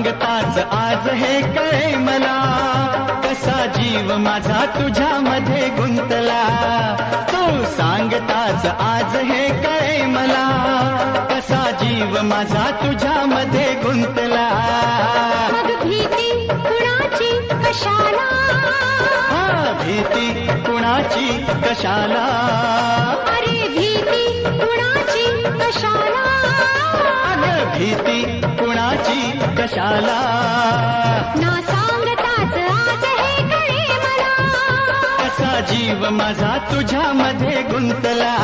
सांगताच आज हे कळे मला, कसा जीव माझा तुझ्यामध्ये गुंतला. तू सांगताच आज हे कळे मला, कसा जीव माझा तुझ्यामध्ये गुंतला. मग भीती कुणाची कशाला, भीती कुणाची कशाला, अरे भीती कुणाची कशाला, अगं भीती कुणाची कशाला. ना सांगताच आज हे कळे मला, कसा जीव माझा तुझ्यामध्ये गुंतला.